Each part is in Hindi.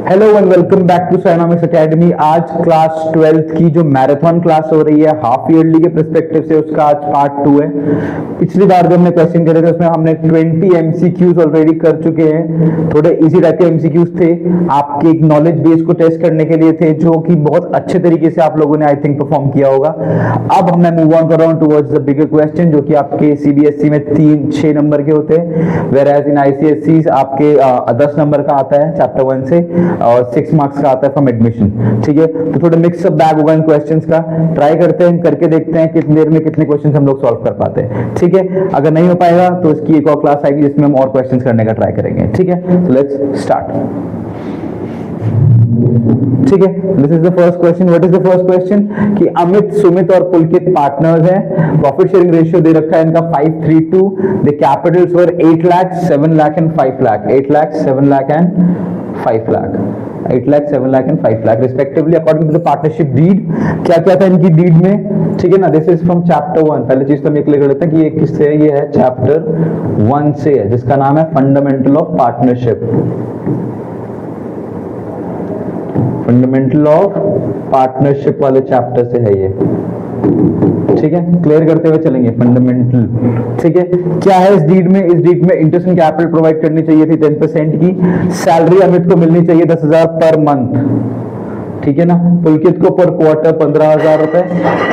Hello and welcome back to Sinomics academy. आज क्लास 12th की जो मैराथन क्लास हो रही है हाफ ईयरली के पर्सपेक्टिव से, उसका आज पार्ट 2 है। पिछली बार जो हमने क्वेश्चन करे थे उसमें हमने 20 एमसीक्यूज ऑलरेडी कर चुके हैं। थोड़े इजी टाइप के एमसीक्यूज थे, आपके एक नॉलेज बेस को टेस्ट करने के लिए थे, जो कि बहुत अच्छे तरीके से आप लोगों ने आई थिंक परफॉर्म किया होगा। अब हमने मूव ऑन कर रहा हूं टुवर्ड्स द बिगर क्वेश्चन, जो कि आपके सीबीएसई में 3-6 नंबर के होते हैं, वेयर एज इन आईसीएसई आपके 10 नंबर का आता है चैप्टर 1 से और 6 मार्क्स का आता है फ्रॉम एडमिशन। ठीक है, तो थोड़ा मिक्सअप बैग होगा इन क्वेश्चंस का। ट्राई करते हैं, करके देखते हैं कितनी देर में कितने क्वेश्चंस हम लोग सॉल्व कर पाते हैं। ठीक है, अगर नहीं हो पाएगा तो इसकी एक और क्लास आएगी जिसमें हम और क्वेश्चंस करने का ट्राई करेंगे। ठीक है, तो लेट्स स्टार्ट। ठीक है, this is the first question. What is the first question? कि अमित, सुमित और पुलकित पार्टनर्स हैं। प्रॉफिट शेयरिंग रेशियो दे रखा है इनका 5:3:2। The capitals were 8 lakh, 7 lakh and 5 lakh. 8 lakh, 7 lakh and 5 lakh. 8 lakh, 7 lakh and 5 lakh respectively according to the partnership deed. क्या क्या था इनकी डीड में? ठीक है ना, दिस इज फ्रॉम चैप्टर 1। पहले चीज तो हम ये क्लियर कर लेते हैं कि ये किससे है। ये है चैप्टर 1 से है, जिसका नाम है fundamental of partnership. Fundamental of partnership वाले चैप्टर से है ये। ठीक है, क्लियर करते हुए चलेंगे फंडामेंटल। ठीक है, क्या है इस डीड में? इस डीड में इंटरेस्ट एंड कैपिटल प्रोवाइड करनी चाहिए थी 10% की। सैलरी अमित को मिलनी चाहिए 10,000 पर मंथ। ठीक है ना, पुलकित को पर क्वार्टर 15,000 रुपए।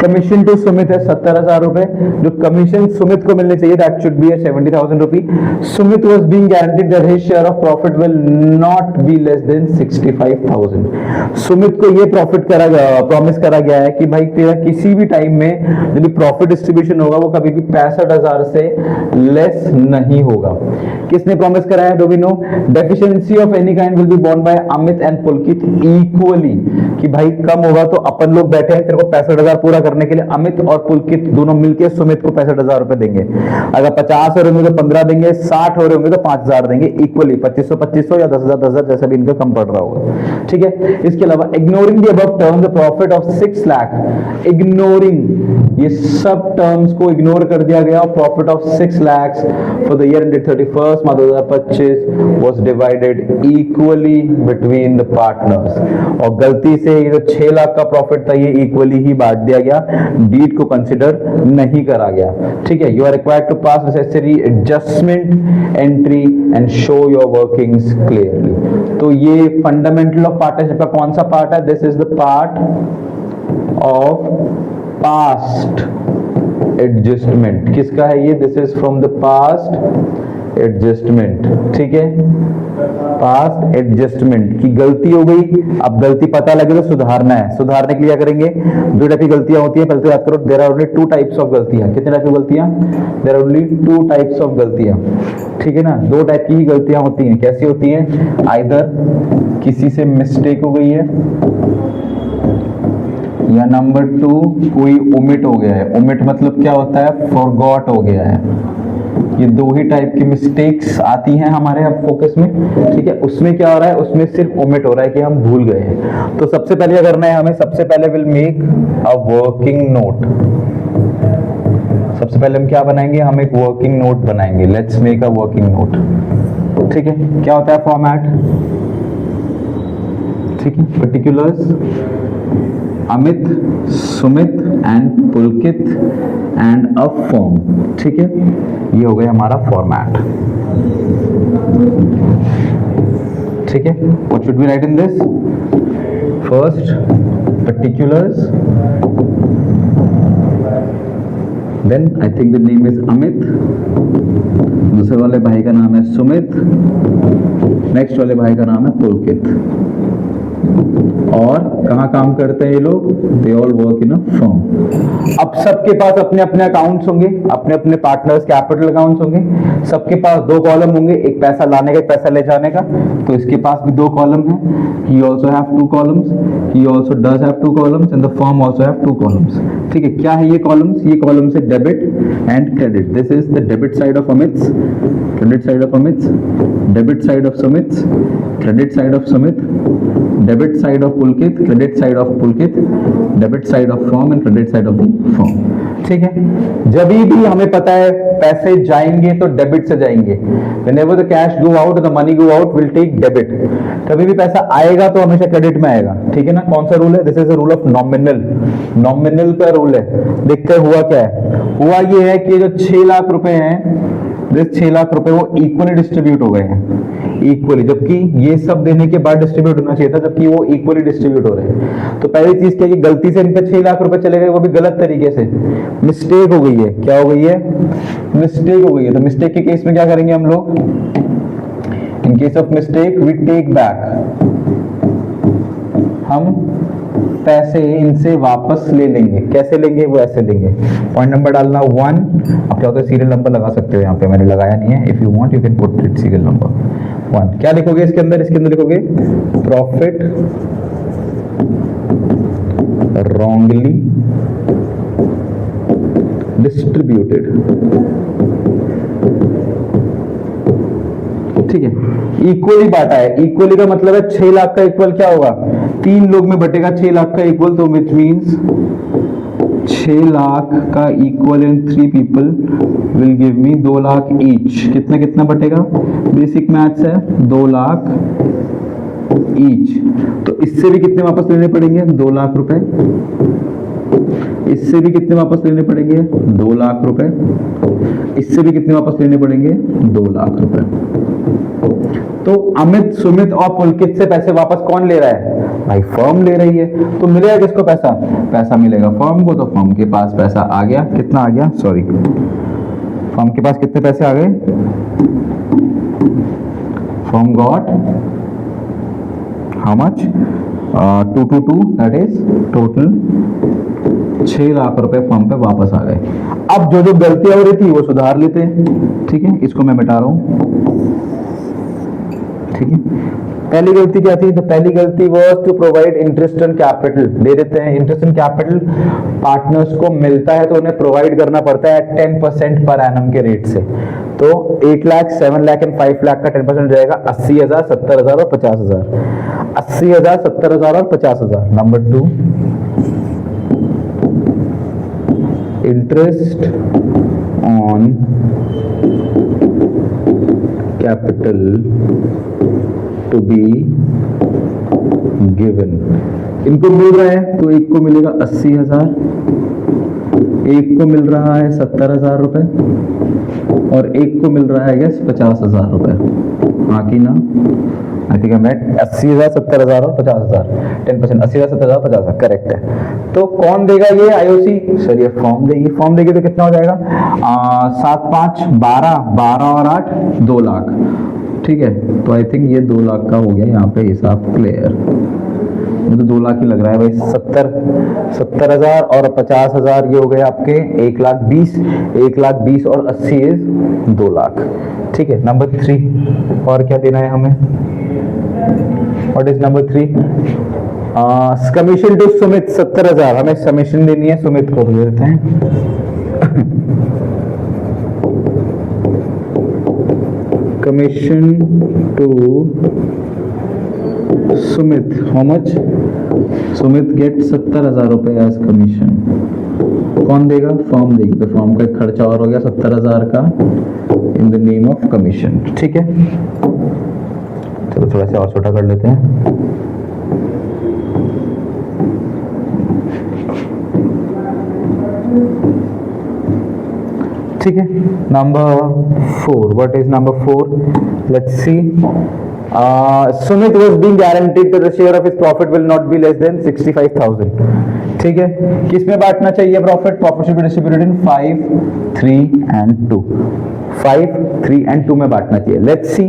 कमीशन टू सुमित है 70,000 रुपए। जो कमीशन सुमित को मिलनी चाहिए that should be 70,000 rupee. Sumit was being guaranteed that his share of profit will not be less than 65,000। Sumit को ये प्रॉमिस करा गया है कि भाई तेरा किसी भी टाइम में जब प्रॉफिट डिस्ट्रीब्यूशन होगा वो कभी भी 65,000 से लेस नहीं होगा। किसने प्रॉमिस कराया है? Do we know? Deficiency of any kind will be borne by Amit and Pulkit equally. कि भाई कम होगा तो अपन लोग बैठे हैं तेरे को 65,000 पूरा करने के लिए, अमित और पुलकित दोनों मिलकर सुमित को 65,000 रुपए देंगे। अगर 50 हो रहे होंगे तो 15 देंगे, 60 हो रहे होंगे तो 5,000 देंगे इक्वली। 2500 या 10,000 जैसा भी इनका कम पड़ रहा होगा। ठीक है, इसके अलावा ignoring the above term the profit of 6 lakh. Ignoring, ये सब टर्म्स को इग्नोर कर दिया गया। Profit of 6 lakh for the year ended 31 March 2025 was divided equally between the partners. और गलती से ये जो 6 लाख का प्रॉफिट था ये इक्वली ही बांट दिया गया, डीड को कंसिडर नहीं करा गया। ठीक है, you are required to pass necessary adjustment entry and show your workings clearly. तो ये फंडामेंटल ऑफ पार्टनरशिप का कौन सा पार्ट है? This is the part of past adjustment. किसका है ये? This is from the past adjustment. ठीक है, पास्ट एडजस्टमेंट की गलती हो गई, अब गलती पता लगे तो सुधारना है। सुधारने के लिए क्या करेंगे? दो टाइप की गलतियां होती है। पहले तो याद करो, there are only 2 types of गलतियां। कितने टाइप की गलतियां? There are only 2 types of गलतियां। ठीक है ना, 2 टाइप की ही गलतियां होती हैं। कैसी होती हैं? आइदर किसी से मिस्टेक हो गई है, या नंबर 2 कोई ओमिट हो गया है। ओमिट मतलब क्या होता है? फॉरगॉट हो गया है। ये 2 ही टाइप की मिस्टेक्स आती हैं हमारे अब फोकस में। ठीक है, उसमें क्या हो रहा है? उसमें सिर्फ ओमिट हो रहा है कि हम भूल गए हैं। तो सबसे पहले क्या करना है हमें? सबसे पहले will make a working note. सबसे पहले हम क्या बनाएंगे? हम एक वर्किंग नोट बनाएंगे। Let's make a working note. ठीक है, क्या होता है फॉर्मेट? ठीक है, particulars Amit, Sumit and Pulkit and a firm. ठीक है, ये हो गया हमारा फॉर्मेट। ठीक है, what should we write in this? First particulars, then I think the name is Amit, दूसरे वाले भाई का नाम है सुमित, नेक्स्ट वाले भाई का नाम है पुलकित। और कहां काम करते हैं ये लोग? They all work in a firm. अब सबके पास अपने अपने अकाउंट्स होंगे, अपने अपने पार्टनर्स कैपिटल अकाउंट्स होंगे। सबके पास 2 कॉलम होंगे, एक पैसा लाने का, एक पैसा ले जाने का। तो इसके पास भी 2 कॉलम है। He also have 2 columns, he also does have 2 columns and the firm also have 2 columns. ठीक है, क्या है ये कॉलम्स? ये कॉलम्स है debit and credit. This is the debit side of Amit's, credit side of Amit, debit side of Sumit, credit side of Sumit, debit side of Pulkit, credit side of Pulkit, debit side of firm and credit side of the firm. ठीक है, जब भी हमें पता है पैसे जाएंगे तो डेबिट से जाएंगे, whenever the cash go out the money go out will take debit। कभी भी पैसा आएगा तो हमेशा क्रेडिट में आएगा। ठीक है ना, कौन सा रूल है? This is the rule of nominal, nominal का रूल है। देखते हैं हुआ क्या है। हुआ ये है कि जो 6 लाख रुपए हैं, 6 लाख रुपए वो इक्वली डिस्ट्रीब्यूट हो गए हैं, इक्वली, जबकि ये सब देने के बाद डिस्ट्रीब्यूट होना चाहिए था, जबकि वो इक्वली डिस्ट्रीब्यूट हो रहे हैं। तो पहली चीज क्या है कि गलती से इनका 6 लाख रुपए चले गए, वो भी गलत तरीके से, मिस्टेक हो गई है। क्या हो गई है? मिस्टेक हो गई है। तो मिस्टेक के केस में क्या करेंगे हम लोग? In case of mistake we take back, हम पैसे इनसे वापस ले लेंगे। कैसे लेंगे? वो ऐसे लेंगे। पॉइंट नंबर डालना 1। आप चाहो तो सीरियल नंबर लगा सकते हो, यहाँ पे मैंने लगाया नहीं है। If you want you can put it serial number 1। क्या लिखोगे इसके अंदर? इसके अंदर लिखोगे प्रॉफिट रॉन्गली डिस्ट्रीब्यूटेड। ठीक है, इक्वली बांटा है। इक्वली का मतलब है 6 लाख का इक्वल क्या होगा? 3 लोग में बटेगा 6 लाख का इक्वल, तो विच मीन्स 6 लाख का equal in 3 people will give me 2 lakh each. कितना कितना बटेगा? बेसिक मैथ्स है, 2 लाख ईच। तो इससे भी कितने वापस लेने पड़ेंगे? 2 लाख रुपए। इससे भी कितने वापस लेने पड़ेंगे? 2 लाख रुपए। इससे भी कितने वापस लेने पड़ेंगे? 2 लाख रुपए। तो अमित, सुमित और पुलकित से पैसे वापस कौन ले रहा है? भाई फर्म ले रही है। तो मिलेगा किसको पैसा? पैसा मिलेगा फर्म को। तो फर्म के पास पैसा आ गया। कितना आ गया? सॉरी, फर्म के पास कितने पैसे आ गए? Firm got how much? 222, that is total 6 lakh रुपए फर्म पे वापस आ गए। अब जो जो गलतियां हो रही थी वो सुधार लेते हैं। ठीक है, इसको मैं मिटा रहा हूं। ठीक है, पहली गलती क्या थी? तो पहली गलती was to provide interest on capital. दे देते हैं इंटरेस्ट ऑन कैपिटल, पार्टनर्स को मिलता है तो उन्हें प्रोवाइड करना पड़ता है 10% पर एनम के रेट से। तो 8 लाख, 7 लाख एंड 5 लाख का 10% जाएगा 80,000, 70,000 और 50,000। 80,000, 70,000 और 50,000। Number 2, interest on capital to be given. इनको मिल रहा है तो एक को मिलेगा 80,000, एक को मिल रहा है 70,000 रुपए और एक को मिल रहा है गैस 50,000 रुपए। हाँ कि ना? आई थिंक आई मेट 80,000, 70,000 और 50,000। 10%, 80,000, 70,000, 50,000 करेक्ट है। तो कौन देगा ये? आईओसी। सर ये फॉर्म देगी। फॉर्म देगी तो कितना हो जाएगा? 7 5 12, 12 और 8 2 लाख। ठीक है, तो आई थिंक ये 2 लाख का हो गया यहाँ पे हिसाब क्लियर। मुझे तो 2 लाख ही लग रहा है भाई। 70,000 और 50,000 ये हो गए आपके 1,20,000। 1,20,000 और 80 इज 2 लाख। ठीक है, नंबर 3 और क्या देना है हमें? What is number 3? Commission to Sumit 70,000। हमें कमीशन देनी है सुमित को, दे देते हैं। Commission to Sumit, how much? Sumit get 70,000 रुपए एज कमीशन। कौन देगा? फर्म देगी। तो फर्म का खर्चा और हो गया 70,000 का in the name of commission. ठीक है, चलो थोड़ा सा और छोटा कर लेते हैं। ठीक है, number 4। What is number 4? Let's see. Sumit was being guaranteed that the share of his profit will not be less than 65,000। ठीक है, किस में बांटना चाहिए profit? Profit should be distributed in 5, 3 and 2। 5, 3 and 2 में बांटना चाहिए। लेट्स सी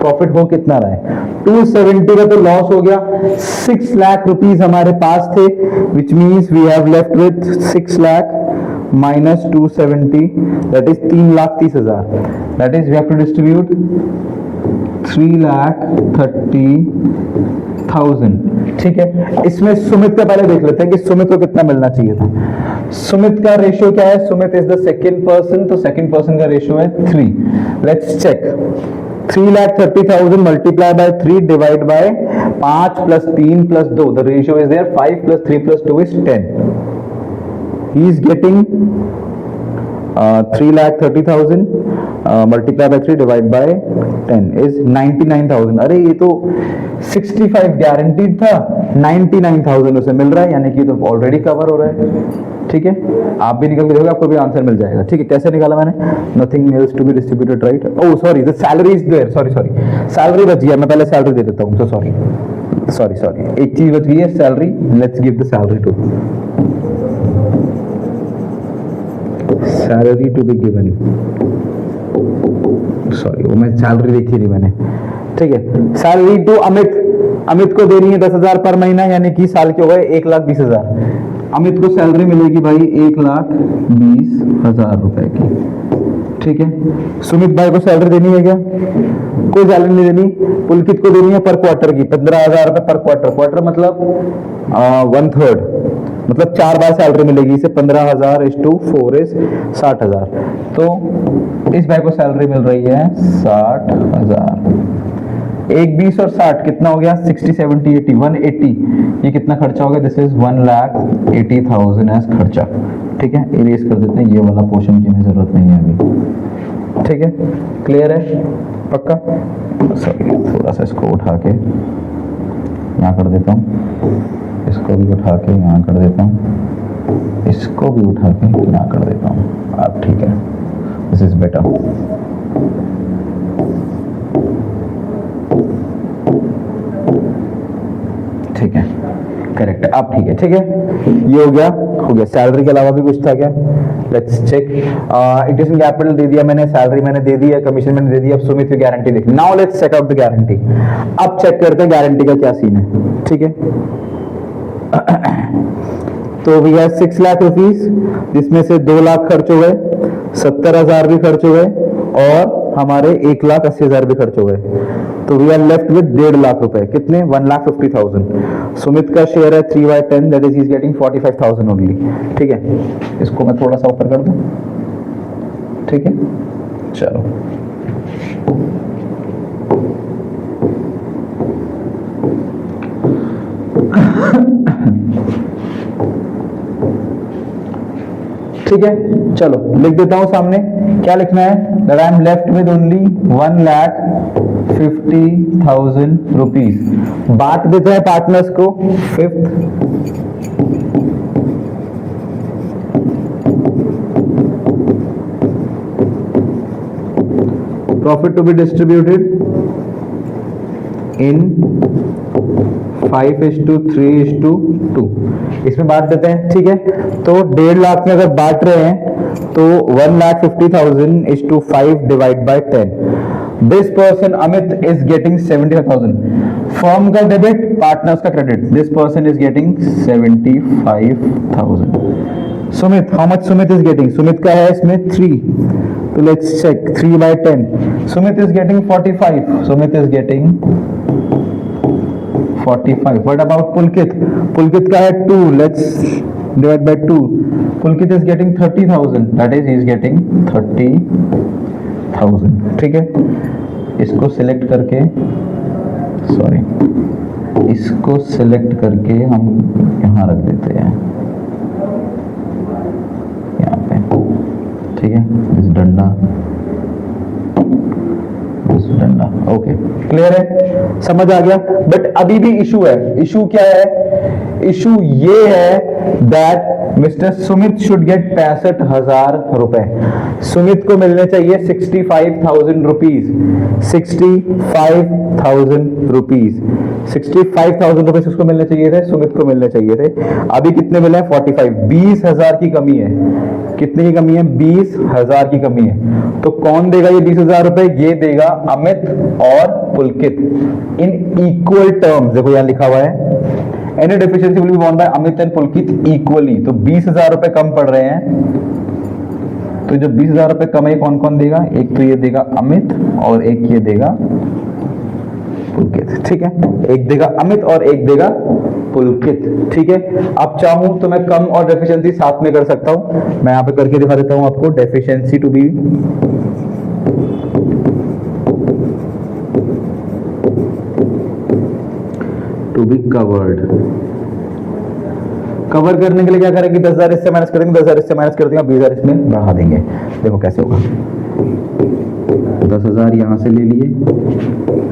प्रॉफिट हो कितना रहा है। 270 का तो लॉस हो गया। 6 लाख रुपीस हमारे पास थे, which means we have left with 6 lakh minus 270, that is 3,30,000। that is we have to distribute 3,30,000। ठीक है, इसमें सुमित का पहले देख लेते हैं कि सुमित को कितना मिलना चाहिए था। सुमित का रेशियो क्या है? Sumit is the second person, तो सेकंड पर्सन का रेशियो है 3। Let's check. 3,30,000 multiply by 3 divide by 5 plus 3 plus 2, the ratio is there 5 plus 3 plus 2 is 10। He is getting 3,30,000 multiply by 3 divide by 10 is 99,000। अरे ये तो 65 गारंटीड था, 99,000 उसे मिल रहा है, यानी कि तो ऑलरेडी कवर हो रहा है। ठीक है, आप भी निकल के देखोगे, आपको भी आंसर मिल जाएगा। ठीक है, कैसे निकाला मैंने? Nothing else to be distributed, right? Oh sorry, the salary is there, sorry salary बच गया, मैं पहले सैलरी दे देता हूँ, तो सॉरी एक चीज बच गई है, salary. Let's give the salary to salary to be given. Sorry, वो मैं सैलरी देखी नहीं मैंने। ठीक है, सैलरी टू अमित को देनी है 10,000 पर महीना, यानी कि साल के हो गए 1,20,000। अमित को सैलरी मिलेगी भाई 1,20,000 रुपए की। ठीक है, सुमित भाई को सैलरी देनी है क्या? कोई सैलरी नहीं देनी। पुलकित को देनी है पर क्वार्टर की 15,000 रुपए पर क्वार्टर मतलब 1/3, मतलब 4 बार सैलरी मिलेगी इसे। 15,000 इज टू 4 इज 60,000। तो इस भाई को सैलरी मिल रही है 60,000। 1, 20 और 60 कितना हो गया? 60, 70, 80, 180। ये कितना खर्चा हो गया? दिस इज 1,80,000 एज खर्चा। ठीक है, इरेज कर देते हैं, ये वाला पोर्शन की हमें जरूरत नहीं है अभी। ठीक है, क्लियर है? पक्का? सॉरी, थोड़ा सा इसको उठा के यहाँ कर देता हूँ, इसको भी उठा के यहाँ कर देता हूँ, इसको भी उठा के यहाँ कर देता हूँ। अब ठीक है, दिस इज बेटर। ठीक है, करेक्ट। अब ठीक है, ये हो गया। सैलरी के अलावा भी कुछ था क्या? Let's check. इंटरेस्ट कैपिटल दे दिया मैंने, सैलरी मैंने दे दिया, कमीशन मैंने दे दिया। अब सुमित की गारंटी देख। Now let's check out the guarantee. अब चेक करते हैं गारंटी का क्या सीन है। ठीक है, तो वी हैव 6 लाख रुपीस, जिसमें से 2 लाख खर्च हो गए, 70,000 भी खर्च हो गए, और हमारे 1,80,000 भी खर्च हो गए। तो we are left with 1.5 lakh रुपए। कितने? 1,50,000। सुमित का शेयर है 3/10, that is he is getting 45,000 only. ठीक है, इसको मैं थोड़ा सा ऊपर कर दूं। ठीक है, चलो ठीक है, चलो लिख देता हूं सामने। क्या लिखना है? That I am left with only 1,50,000 rupees. बांट देते हैं पार्टनर्स को 5th। Profit to be distributed in 5:3:2। इसमें बांट देते हैं। ठीक है, तो 1.5 लाख में अगर बांट रहे हैं तो 1,50,000 is to 5 divide by 10। This person Amit is getting 75,000। Firm का डेबिट, पार्टनर्स का credit. This person is getting 75,000। Sumit, how much Sumit is getting? Sumit का है इसमें 3, तो let's check 3/10। Sumit is getting 45। Sumit is getting 45। What about Pulkit? Pulkit का है 2, let's divide by 2। Pulkit is getting 30,000, that is he is getting 30,000। ठीक है, इसको सिलेक्ट करके, सॉरी, इसको सिलेक्ट करके हम यहां रख देते हैं, यहाँ पे। ठीक है, इस डंडा, ओके, क्लियर है? समझ आ गया? बट अभी भी इशू है। इशू क्या है? इशू ये है that mister Sumit should get 65,000 रुपए। सुमित को मिलने चाहिए 65,000 रुपीज। 65,000 रुपीज, 65,000 रुपीज उसको मिलने चाहिए थे, सुमित को मिलने चाहिए थे। अभी कितने मिले हैं? 45। 20,000 की कमी है। कितने की कमी है? 20,000 की कमी है। तो कौन देगा ये 20,000 रुपए? ये देगा अमित और पुलकित इन इक्वल टर्म्स। देखो यहां लिखा हुआ है, any deficiency will be borne by Amit and Pulkit equally. तो 20,000 रुपए कम पड़ रहे हैं, तो जो 20,000 रुपए कम है कौन कौन देगा? एक तो ये देगा अमित और एक ये देगा पुलकित। ठीक है, एक देगा अमित और एक देगा पुलकित। ठीक है, अब चाहूं तो मैं कम और डेफिशिएंसी साथ में कर सकता हूं। मैं यहां पे करके दिखा देता हूं आपको, deficiency to be covered. Cover करने के लिए क्या करेंगे, 10,000 इससे माइनस कर देंगे, 10,000 इससे माइनस कर देंगे, 20,000 इसमें बढ़ा देंगे। देखो कैसे होगा, 10,000 यहां से ले लिए,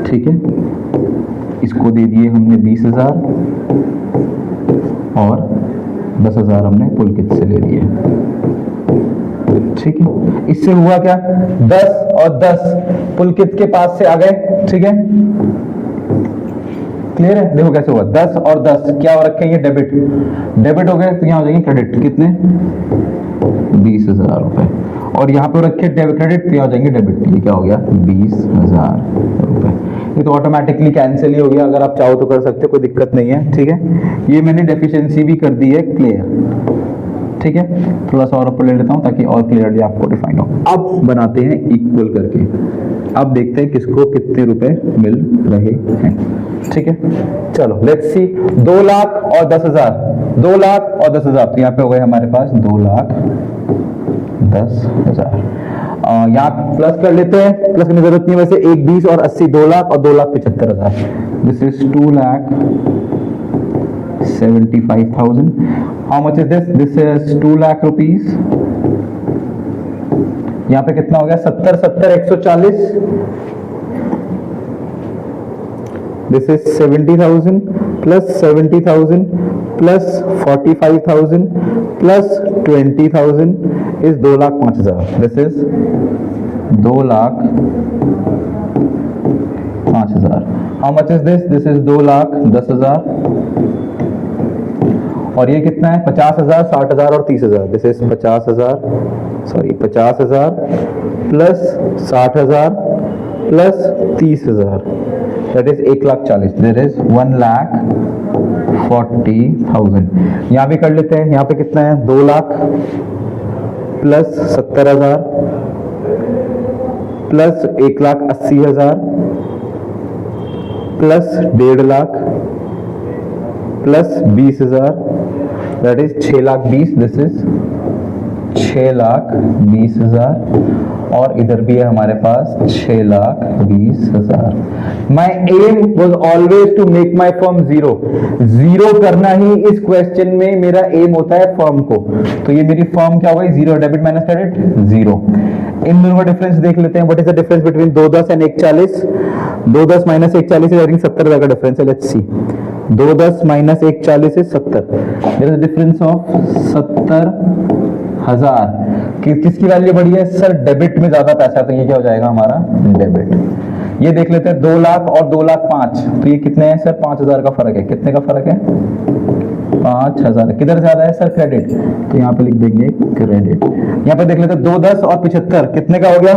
ठीक है, इसको दे दिए हमने 20,000 और 10,000 हमने पुलकित से ले लिए। ठीक है, इससे हुआ क्या, 10 और 10 पुलकित के पास से आ गए। ठीक है, क्लियर है। देखो कैसे हुआ, 10 और 10 क्या हो रखे हैं, ये डेबिट डेबिट हो गए, तो यहाँ हो जाएंगे क्रेडिट। कितने, 20,000 रुपए। और यहाँ पे रखे क्रेडिट, तो यहाँ हो जाएंगे डेबिट। ये क्या हो गया, 20,000 रुपए। ये तो ऑटोमेटिकली कैंसिल ही हो गया। अगर आप चाहो तो कर सकते हो, कोई दिक्कत नहीं है। ठीक है, ये मैंने डेफिशिएंसी भी कर दी है क्लियर। ठीक है, थोड़ा सा और ऊपर ले लेता हूं ताकि और क्लियरली आपको डिफाइन हो। अब बनाते हैं इक्वल करके, अब देखते हैं किसको कितने रुपए मिल रहे हैं। ठीक है, चलो लेट्स सी, 2 लाख और 10,000, 2 लाख और 10,000, तो यहाँ पे हो गए हमारे पास 2,10,000। यहाँ प्लस कर लेते हैं, प्लस करने की जरूरत नहीं, वैसे 1 20 और 80, 2 लाख और 2,75,000। This is 2,75,000। How much is this, this is 2 lakh rupees. यहाँ पे कितना हो गया, 70 70 140। This is 70,000 plus 70,000 plus 45,000 plus 20,000 is 2,05,000। This is 2,05,000। How much is this, this is 2,10,000। और ये कितना है, 50,000 60,000 और 30,000। This is 50,000 plus 60,000 plus 30,000, that is 1,40,000। There is 1,40,000। यहाँ भी कर लेते हैं, यहाँ पे कितना है, 2 lakh plus 70,000 plus 1,80,000 plus 1.5 lakh plus 20,000, that is 6,20,000। This is 6,20,000। और इधर भी है हमारे पास 6,20,000। My aim was always to make my firm zero. Zero करना ही इस क्वेश्चन में मेरा एम होता है फर्म को। तो ये मेरी फर्म क्या होगी, zero, debit minus credit zero. इन दोनों का डिफरेंस देख लेते हैं। What is the difference between 2,10 and 1,40? 2,10 minus 1,40 is 70,000 का डिफरेंस है। Let's see, 2,10 minus 1,40 is 70। There is difference of 70,000। किसकी वैल्यू बढ़ी है, सर डेबिट में ज्यादा पैसा है, तो ये क्या हो जाएगा हमारा डेबिट। ये देख लेते हैं, 2 लाख और 2,05,000, तो ये कितने हैं सर, 5,000 का फर्क है। कितने का फर्क है, 5,000। किधर ज्यादा है सर, क्रेडिट, तो यहाँ पे लिख देंगे क्रेडिट। यहाँ पे देख लेते हैं, 2,10 और 75 कितने का हो गया,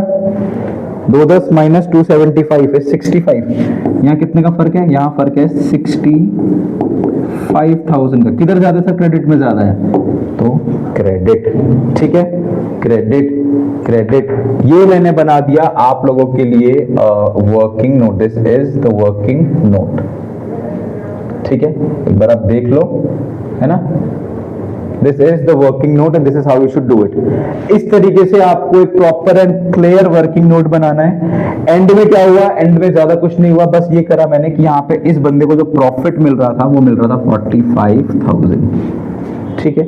2,10 माइनस 275 है 65। यहाँ कितने का फर्क है, यहाँ फर्क है 65,000 का। किधर ज्यादा सर, क्रेडिट में ज्यादा है, तो क्रेडिट। ठीक है, क्रेडिट क्रेडिट। ये मैंने बना दिया आप लोगों के लिए working note. This is the working note. ठीक है, एक बार आप देख लो, है ना। This is the working note and this is how you should do it. इस तरीके से आपको एक proper and clear working note बनाना है। एंड में क्या हुआ, एंड में ज्यादा कुछ नहीं हुआ, बस ये करा मैंने कि यहाँ पे इस बंदे को जो प्रॉफिट मिल रहा था वो मिल रहा था 45,000। ठीक है,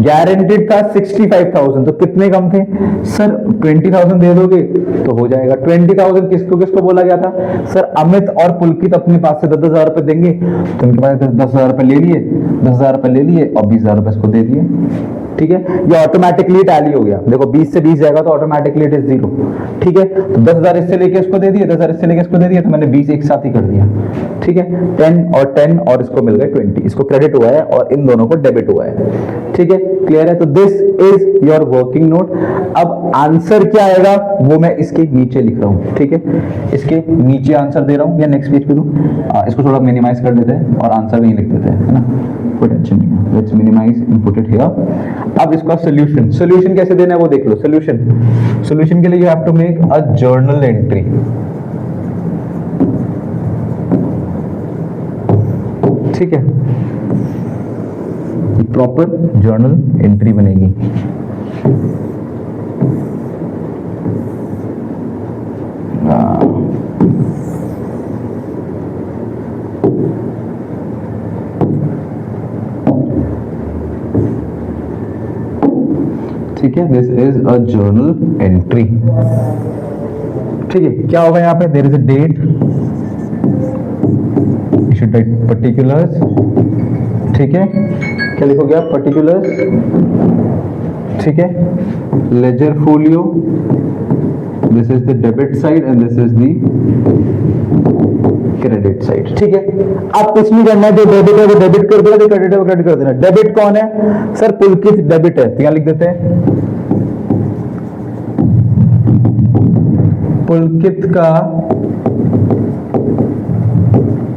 गारंटीड था 65,000, तो कितने कम थे सर, 20,000 दे दोगे तो हो जाएगा। 20,000 किसको किसको बोला गया था सर, अमित और पुलकित अपने पास से 10,000 रुपए देंगे, तो उनके पास 10,000 रुपए ले लिए, 10,000 रुपए ले लिए और 20,000 रुपए इसको दे दिए। ठीक है, ये ऑटोमेटिकली टैली हो गया। देखो 20 से 20 जाएगा तो ऑटोमेटिकली इट इज 0। ठीक है, तो 10,000 इससे लेके इसको दे दिए, 10,000 इससे लेके इसको दे दिया, तो मैंने 20 एक साथ ही कर दिया। ठीक है, 10 और इसको मिल गए 20, इसको क्रेडिट हुआ है और इन दोनों को डेबिट हुआ है। ठीक है, क्लियर है। तो this is your working note. अब आंसर क्या आएगा वो मैं इसके नीचे लिख रहा हूं। ठीक है, इसके नीचे आंसर दे रहा हूं या नेक्स्ट पेज पे दूं, इसको थोड़ा मिनिमाइज कर लेते हैं और आंसर भी लिख देते हैं, है ना, कोई टेंशन नहीं है। Let's minimise input it here. अब इसका सॉल्यूशन, सॉल्यूशन कैसे देना है वो देख लो। सॉल्यूशन के लिए you have to make a journal entry. ठीक है, प्रॉपर जर्नल एंट्री बनेगी। ठीक है, this is a journal entry. ठीक है, क्या होगा यहाँ पे, there is a date, you should write particulars. ठीक है, क्या लिखोगे आप, पर्टिकुलर्स। ठीक है, ledger folio, this is the debit side and this is the credit side. ठीक है, आप कुछ नहीं करना है, जो डेबिट है वो डेबिट कर देना, जो क्रेडिट है वो क्रेडिट कर देना। डेबिट कौन है सर, पुलकित डेबिट है, तो यहां लिख देते हैं पुलकित का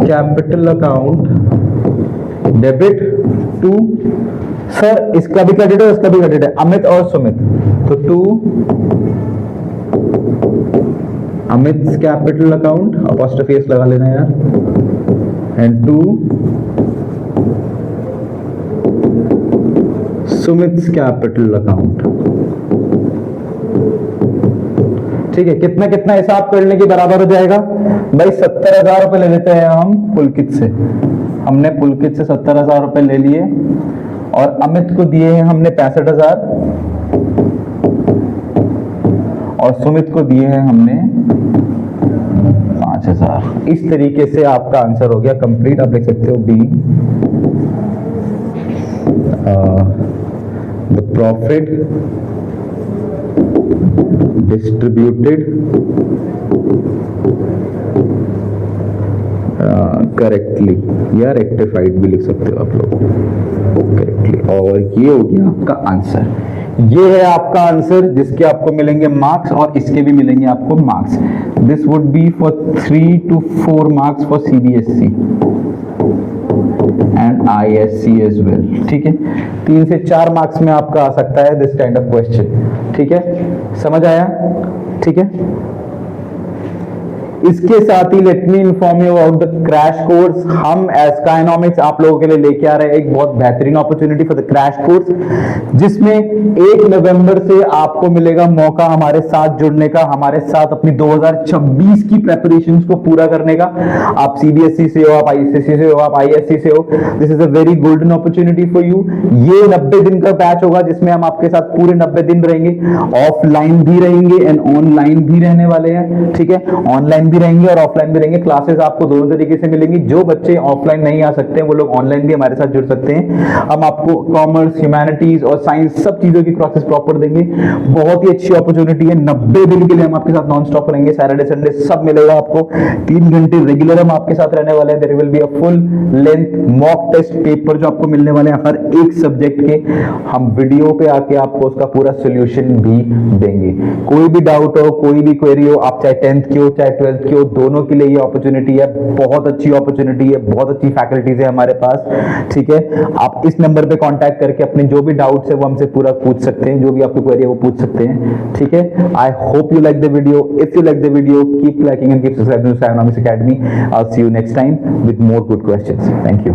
capital account debit to, sir इसका भी क्रेडिट है उसका भी क्रेडिट है, अमित और सुमित, तो to Amit capital account, apostrophe S लगा लेना यार, and to Sumit capital account. ठीक है, कितना कितना हिसाब करने के बराबर हो जाएगा भाई, 70,000 रुपए ले लेते हैं हम पुलकित से। हमने पुलकित से 70,000 रुपए ले लिए और अमित को दिए हैं हमने 65,000 और सुमित को दिए हैं हमने 5,000। इस तरीके से आपका आंसर हो गया कंप्लीट। आप लिख सकते हो be, the profit distributed correctly, या रेक्टिफाइड भी लिख सकते हो आप लोग, करेक्टली। और ये हो गया आपका आंसर। ये है आपका आंसर जिसके आपको मिलेंगे मार्क्स और इसके भी मिलेंगे आपको marks. This would be for 3 to 4 marks for CBSE and ISC as well. ठीक है, 3 से 4 मार्क्स में आपका आ सकता है दिस काइंड ऑफ क्वेश्चन। ठीक है, समझ आया? ठीक है, इसके साथ ही let me inform you about the crash course. हम एज काइनोमिक्स आप लोगों के लिए लेके आ रहे हैं एक बहुत बेहतरीन opportunity for the crash course, जिसमें 1 नवंबर से आपको मिलेगा मौका हमारे साथ जुड़ने का, हमारे साथ अपनी 2026 की प्रेपरेशंस को पूरा करने का। आप CBSE से हो, आप ICSE से हो, आप ISC से हो, this is a very golden opportunity for you. ये 90 दिन का बैच होगा जिसमें हम आपके साथ पूरे 90 दिन रहेंगे, ऑफलाइन भी रहेंगे एंड ऑनलाइन भी रहने वाले हैं। ठीक है, ऑनलाइन भी रहेंगे और ऑफलाइन भी रहेंगे। क्लासेस आपको दोनों तरीके से मिलेंगी। जो बच्चे ऑफलाइन नहीं आ सकते हैं वो लोग ऑनलाइन भी हमारे साथ जुड़ सकते हैं। हम आपको कॉमर्स, ह्यूमैनिटीज और साइंस सब चीजों की क्लासेस प्रॉपर देंगे। बहुत ही अच्छी अपॉर्चुनिटी है। 90 दिन के लिए हम आपके साथ नॉन स्टॉप रहेंगे, सैटरडे संडे सब मिलेगा आपको। 3 घंटे रेगुलर हम आपके साथ रहने वाले हैं। There will be a full length mock test paper जो आपको मिलने वाले हैं हर एक सब्जेक्ट के। हम वीडियो पे आके आपको उसका पूरा सोल्यूशन भी देंगे। कोई भी डाउट हो, कोई भी क्वेरी हो, आप चाहे 10th की हो चाहे 12th की हो, दोनों के लिए ये अपॉर्चुनिटी है। बहुत अच्छी अपॉर्चुनिटी है, बहुत अच्छी फैकल्टीज है हमारे पास। ठीक है, आप इस नंबर पे कांटेक्ट करके अपने जो भी डाउट्स है वो हमसे पूरा पूछ सकते हैं, जो भी आपकी क्वेरी है वो पूछ सकते हैं। ठीक है, I hope you like the video. If you like the video, keep liking and keep subscribing to साइनोमिक्स academy. I will see you next time with more good questions. Thank you.